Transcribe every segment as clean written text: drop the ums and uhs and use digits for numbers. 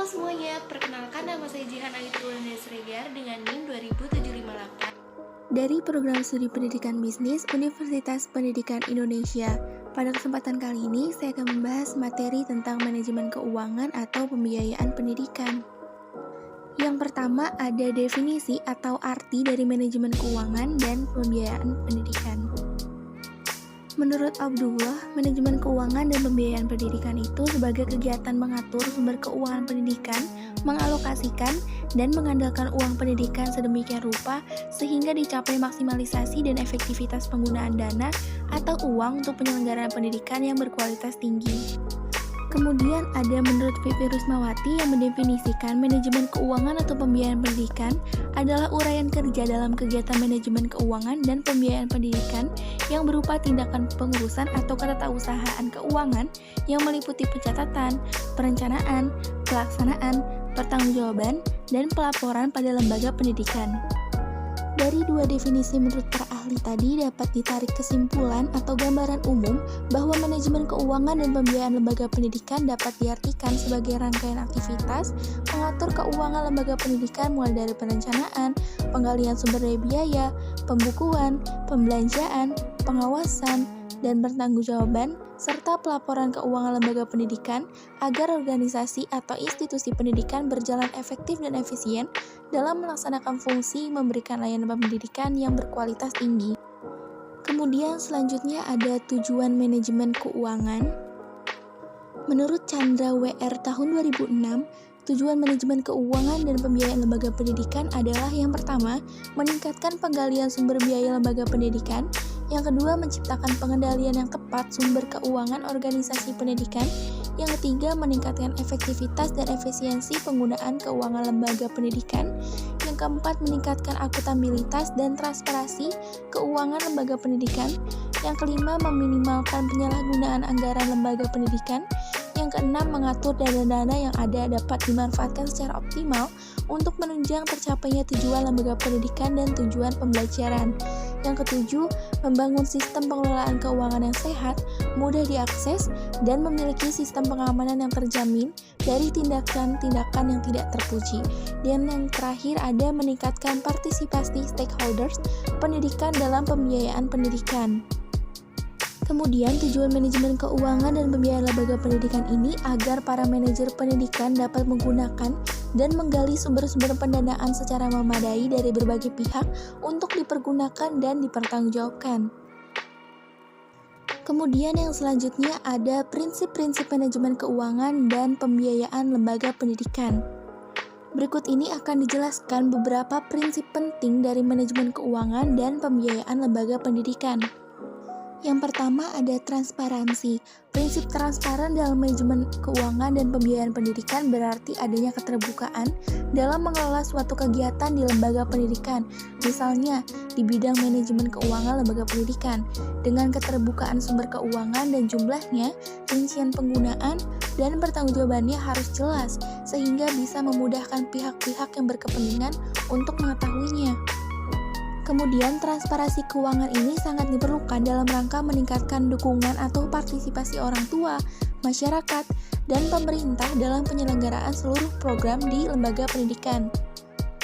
Halo semuanya, perkenalkan nama saya Jihan Aitulandya Sregar dengan NIM 20758 dari Program Studi Pendidikan Bisnis Universitas Pendidikan Indonesia. Pada kesempatan kali ini, saya akan membahas materi tentang manajemen keuangan atau pembiayaan pendidikan. Yang pertama ada definisi atau arti dari manajemen keuangan dan pembiayaan pendidikan. Menurut Abdullah, manajemen keuangan dan pembiayaan pendidikan itu sebagai kegiatan mengatur sumber keuangan pendidikan, mengalokasikan, dan mengandalkan uang pendidikan sedemikian rupa sehingga dicapai maksimalisasi dan efektivitas penggunaan dana atau uang untuk penyelenggaraan pendidikan yang berkualitas tinggi. Kemudian ada menurut Vivi Rusmawati yang mendefinisikan manajemen keuangan atau pembiayaan pendidikan adalah uraian kerja dalam kegiatan manajemen keuangan dan pembiayaan pendidikan yang berupa tindakan pengurusan atau ketatausahaan keuangan yang meliputi pencatatan, perencanaan, pelaksanaan, pertanggungjawaban, dan pelaporan pada lembaga pendidikan. Dari dua definisi menurut para ahli tadi dapat ditarik kesimpulan atau gambaran umum bahwa manajemen keuangan dan pembiayaan lembaga pendidikan dapat diartikan sebagai rangkaian aktivitas mengatur keuangan lembaga pendidikan mulai dari perencanaan, penggalian sumber daya biaya, pembukuan, pembelanjaan, pengawasan, dan pertanggungjawaban, serta pelaporan keuangan lembaga pendidikan agar organisasi atau institusi pendidikan berjalan efektif dan efisien dalam melaksanakan fungsi memberikan layanan pendidikan yang berkualitas tinggi. Kemudian selanjutnya ada tujuan manajemen keuangan. Menurut Chandra W.R. tahun 2006, tujuan manajemen keuangan dan pembiayaan lembaga pendidikan adalah yang pertama, meningkatkan penggalian sumber biaya lembaga pendidikan. Yang kedua, menciptakan pengendalian yang tepat sumber keuangan organisasi pendidikan. Yang ketiga, meningkatkan efektivitas dan efisiensi penggunaan keuangan lembaga pendidikan. Yang keempat, meningkatkan akuntabilitas dan transparansi keuangan lembaga pendidikan. Yang kelima, meminimalkan penyalahgunaan anggaran lembaga pendidikan. Yang keenam, mengatur dana-dana yang ada dapat dimanfaatkan secara optimal untuk menunjang tercapainya tujuan lembaga pendidikan dan tujuan pembelajaran. Yang ketujuh, membangun sistem pengelolaan keuangan yang sehat, mudah diakses, dan memiliki sistem pengamanan yang terjamin dari tindakan-tindakan yang tidak terpuji. Dan yang terakhir ada meningkatkan partisipasi stakeholders pendidikan dalam pembiayaan pendidikan. Kemudian tujuan manajemen keuangan dan pembiayaan lembaga pendidikan ini agar para manajer pendidikan dapat menggunakan dan menggali sumber-sumber pendanaan secara memadai dari berbagai pihak untuk dipergunakan dan dipertanggungjawabkan. Kemudian yang selanjutnya ada prinsip-prinsip manajemen keuangan dan pembiayaan lembaga pendidikan. Berikut ini akan dijelaskan beberapa prinsip penting dari manajemen keuangan dan pembiayaan lembaga pendidikan. Yang pertama ada transparansi. Prinsip transparan dalam manajemen keuangan dan pembiayaan pendidikan berarti adanya keterbukaan dalam mengelola suatu kegiatan di lembaga pendidikan, misalnya di bidang manajemen keuangan lembaga pendidikan, dengan keterbukaan sumber keuangan dan jumlahnya, rincian penggunaan, dan pertanggungjawabannya harus jelas, sehingga bisa memudahkan pihak-pihak yang berkepentingan untuk mengetahuinya. Kemudian, transparansi keuangan ini sangat diperlukan dalam rangka meningkatkan dukungan atau partisipasi orang tua, masyarakat, dan pemerintah dalam penyelenggaraan seluruh program di lembaga pendidikan.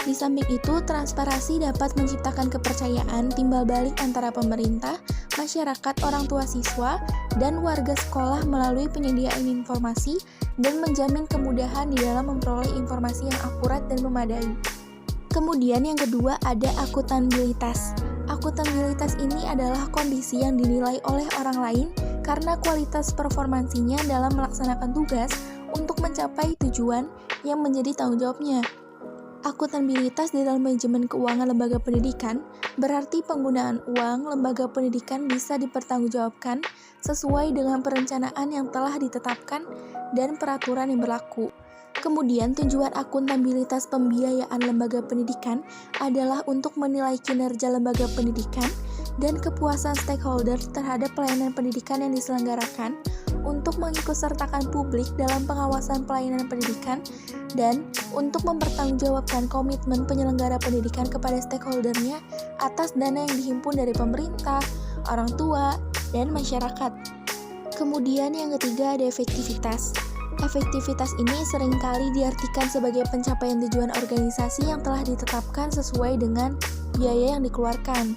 Di samping itu, transparansi dapat menciptakan kepercayaan timbal balik antara pemerintah, masyarakat, orang tua siswa, dan warga sekolah melalui penyediaan informasi dan menjamin kemudahan di dalam memperoleh informasi yang akurat dan memadai. Kemudian yang kedua ada akuntabilitas. Akuntabilitas ini adalah kondisi yang dinilai oleh orang lain karena kualitas performansinya dalam melaksanakan tugas untuk mencapai tujuan yang menjadi tanggung jawabnya. Akuntabilitas di dalam manajemen keuangan lembaga pendidikan berarti penggunaan uang lembaga pendidikan bisa dipertanggungjawabkan sesuai dengan perencanaan yang telah ditetapkan dan peraturan yang berlaku. Kemudian tujuan akuntabilitas pembiayaan lembaga pendidikan adalah untuk menilai kinerja lembaga pendidikan dan kepuasan stakeholder terhadap pelayanan pendidikan yang diselenggarakan, untuk mengikutsertakan publik dalam pengawasan pelayanan pendidikan, dan untuk mempertanggungjawabkan komitmen penyelenggara pendidikan kepada stakeholdernya atas dana yang dihimpun dari pemerintah, orang tua, dan masyarakat. Kemudian yang ketiga ada efektivitas. Efektivitas ini seringkali diartikan sebagai pencapaian tujuan organisasi yang telah ditetapkan sesuai dengan biaya yang dikeluarkan.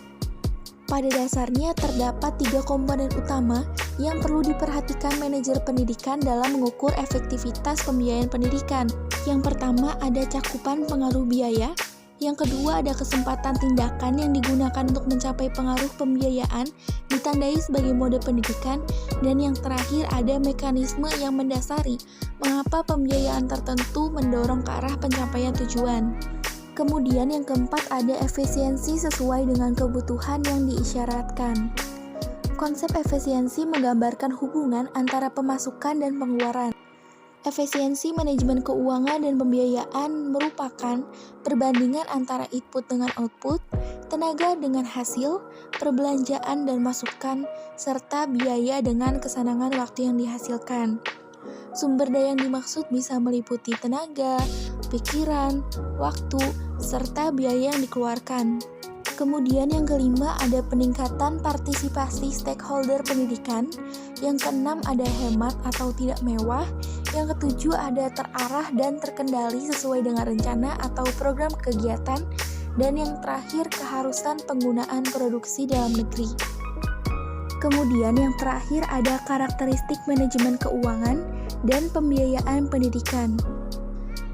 Pada dasarnya terdapat 3 komponen utama yang perlu diperhatikan manajer pendidikan dalam mengukur efektivitas pembiayaan pendidikan. Yang pertama ada cakupan pengaruh biaya, yang kedua ada kesempatan tindakan yang digunakan untuk mencapai pengaruh pembiayaan ditandai sebagai mode pendidikan, dan yang terakhir ada mekanisme yang mendasari mengapa pembiayaan tertentu mendorong ke arah pencapaian tujuan. Kemudian yang keempat ada efisiensi sesuai dengan kebutuhan yang diisyaratkan. Konsep efisiensi menggambarkan hubungan antara pemasukan dan pengeluaran. Efisiensi manajemen keuangan dan pembiayaan merupakan perbandingan antara input dengan output, tenaga dengan hasil, perbelanjaan dan masukan, serta biaya dengan kesenangan waktu yang dihasilkan. Sumber daya yang dimaksud bisa meliputi tenaga, pikiran, waktu, serta biaya yang dikeluarkan. Kemudian yang kelima ada peningkatan partisipasi stakeholder pendidikan. Yang keenam ada hemat atau tidak mewah. Yang ketujuh ada terarah dan terkendali sesuai dengan rencana atau program kegiatan. Dan yang terakhir keharusan penggunaan produksi dalam negeri. Kemudian yang terakhir ada karakteristik manajemen keuangan dan pembiayaan pendidikan.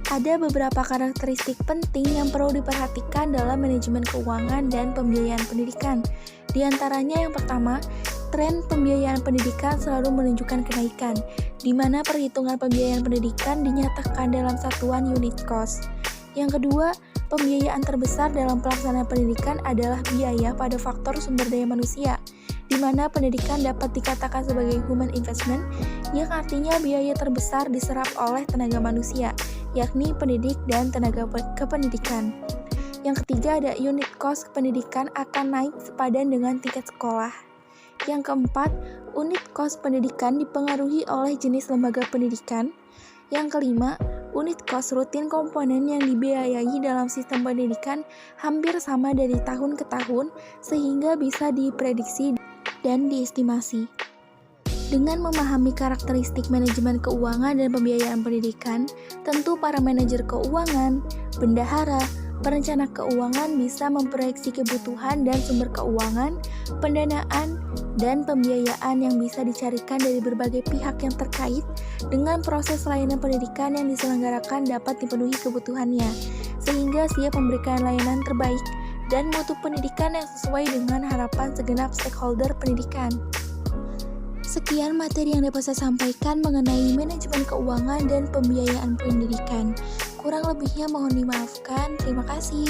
Ada beberapa karakteristik penting yang perlu diperhatikan dalam manajemen keuangan dan pembiayaan pendidikan. Di antaranya yang pertama, tren pembiayaan pendidikan selalu menunjukkan kenaikan, di mana perhitungan pembiayaan pendidikan dinyatakan dalam satuan unit cost. Yang kedua, pembiayaan terbesar dalam pelaksanaan pendidikan adalah biaya pada faktor sumber daya manusia, di mana pendidikan dapat dikatakan sebagai human investment, yang artinya biaya terbesar diserap oleh tenaga manusia, yakni pendidik dan tenaga kependidikan. Yang ketiga ada unit cost pendidikan akan naik sepadan dengan tiket sekolah. Yang keempat, unit cost pendidikan dipengaruhi oleh jenis lembaga pendidikan. Yang kelima, unit cost rutin komponen yang dibiayai dalam sistem pendidikan hampir sama dari tahun ke tahun, sehingga bisa diprediksi dan diestimasi. Dengan memahami karakteristik manajemen keuangan dan pembiayaan pendidikan, tentu para manajer keuangan, bendahara, perencana keuangan bisa memproyeksi kebutuhan dan sumber keuangan, pendanaan, dan pembiayaan yang bisa dicarikan dari berbagai pihak yang terkait dengan proses layanan pendidikan yang diselenggarakan dapat dipenuhi kebutuhannya, sehingga siap memberikan layanan terbaik dan mutu pendidikan yang sesuai dengan harapan segenap stakeholder pendidikan. Sekian materi yang dapat saya sampaikan mengenai manajemen keuangan dan pembiayaan pendidikan. Kurang lebihnya mohon dimaafkan. Terima kasih.